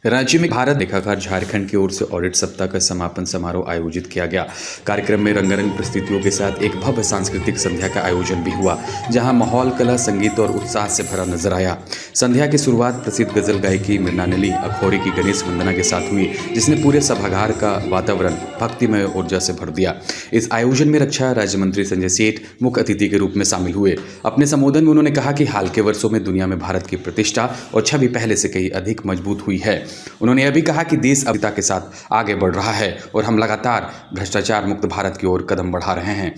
राज्य में भारत लेखाकार झारखंड की ओर से ऑडिट सप्ताह का समापन समारोह आयोजित किया गया। कार्यक्रम में रंगारंग प्रस्तुतियों के साथ एक भव्य सांस्कृतिक संध्या का आयोजन भी हुआ, जहां माहौल कला, संगीत और उत्साह से भरा नजर आया। संध्या की शुरुआत प्रसिद्ध गजल गायकी मृणालिनी अखौरी की गणेश वंदना के साथ हुई, जिसने पूरे सभागार का वातावरण भक्तिमय ऊर्जा से भर दिया। इस आयोजन में रक्षा राज्य मंत्री संजय सेठ मुख्य अतिथि के रूप में शामिल हुए। अपने संबोधन में उन्होंने कहा कि हाल के वर्षों में दुनिया में भारत की प्रतिष्ठा और छवि पहले से कहीं अधिक मजबूत हुई है। उन्होंने यह भी कहा कि देश अभिता के साथ आगे बढ़ रहा है और हम लगातार भ्रष्टाचार मुक्त भारत की ओर कदम बढ़ा रहे हैं।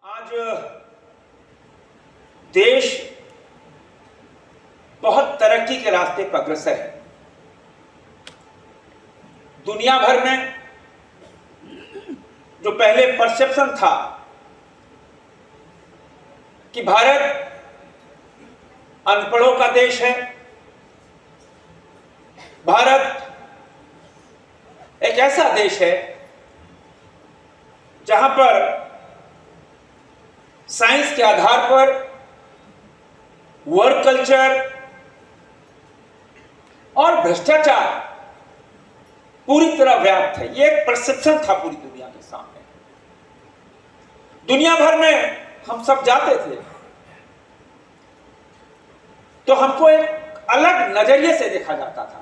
आज देश बहुत तरक्की के रास्ते पर अग्रसर है। दुनिया भर में जो पहले परसेप्शन था कि भारत अनपढ़ों का देश है, भारत एक ऐसा देश है जहां पर साइंस के आधार पर वर्क कल्चर और भ्रष्टाचार पूरी तरह व्याप्त है। यह एक परसेप्शन था पूरी दुनिया के सामने। दुनिया भर में हम सब जाते थे तो हमको एक अलग नजरिए से देखा जाता था।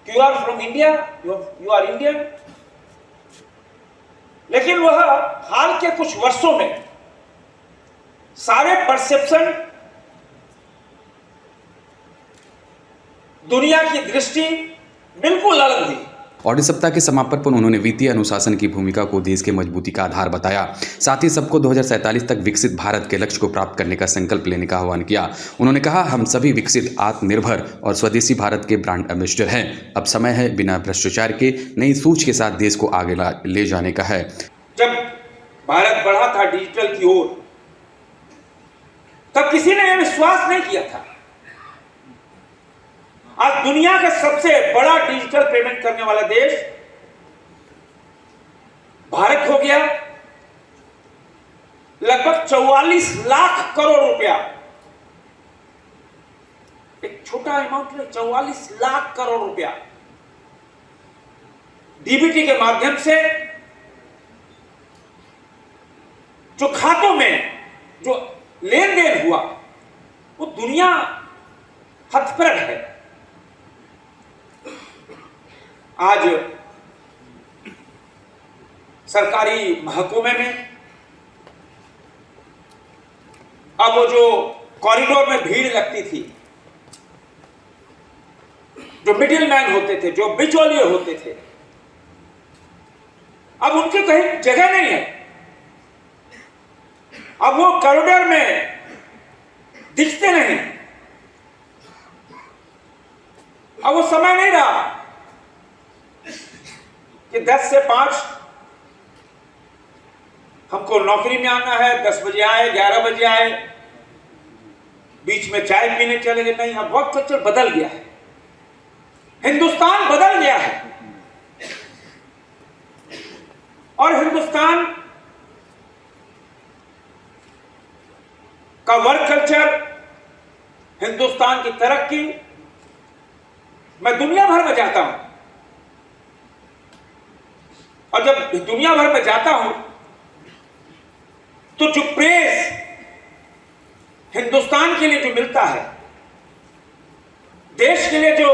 You are from India, you are Indian। लेकिन वह हाल के कुछ वर्षों में सारे परसेप्शन, दुनिया की दृष्टि बिल्कुल अलग हुई। ऑडिट सप्ताह के समापन पर उन्होंने वित्तीय अनुशासन की भूमिका को देश के मजबूती का आधार बताया। साथ ही सबको 2047 तक विकसित भारत के लक्ष्य को प्राप्त करने का संकल्प लेने का आह्वान किया। उन्होंने कहा, हम सभी विकसित, आत्मनिर्भर और स्वदेशी भारत के ब्रांड एम्बेसडर हैं। अब समय है बिना भ्रष्टाचार के नई सोच के साथ देश को आगे ले जाने का है। जब भारत बढ़ा था डिजिटल की ओर, तब किसी ने यह विश्वास नहीं किया था। आज दुनिया का सबसे बड़ा डिजिटल पेमेंट करने वाला देश भारत हो गया। लगभग 44 लाख करोड़ रुपया, एक छोटा अमाउंट नहीं, 44 लाख करोड़ रुपया डीबीटी के माध्यम से जो खातों में जो लेन देन हुआ, वो दुनिया हथप्रद है। आज सरकारी महकमे में अब वो जो कॉरिडोर में भीड़ लगती थी, जो मिडिल मैन होते थे, जो बिचौलिए होते थे, अब उनकी कहीं जगह नहीं है। अब वो कॉरिडोर में दिखते नहीं। अब वो समय नहीं रहा कि 10 से 5 हमको नौकरी में आना है, 10 बजे आए, 11 बजे आए, बीच में चाय पीने चले गए। नहीं, अब वक्त कल्चर बदल गया है, हिंदुस्तान बदल गया है। और हिंदुस्तान का वर्क कल्चर, हिंदुस्तान की तरक्की, मैं दुनिया भर में जाता हूं और जब दुनिया भर में जाता हूं तो जो प्रेस हिंदुस्तान के लिए जो मिलता है, देश के लिए जो,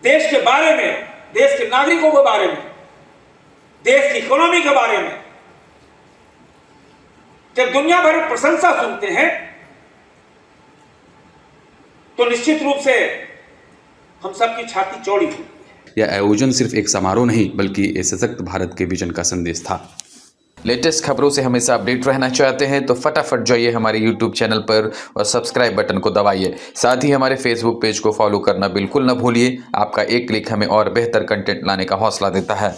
देश के बारे में, देश के नागरिकों के बारे में, देश की इकोनॉमी के बारे में जब दुनिया भर में प्रशंसा सुनते हैं तो निश्चित रूप से हम सबकी छाती चौड़ी होती है। यह आयोजन सिर्फ एक समारोह नहीं बल्कि एक सशक्त भारत के विजन का संदेश था। लेटेस्ट खबरों से हमेशा अपडेट रहना चाहते हैं तो फटाफट जाइए हमारे YouTube चैनल पर और सब्सक्राइब बटन को दबाइए। साथ ही हमारे Facebook पेज को फॉलो करना बिल्कुल न भूलिए। आपका एक क्लिक हमें और बेहतर कंटेंट लाने का हौसला देता है।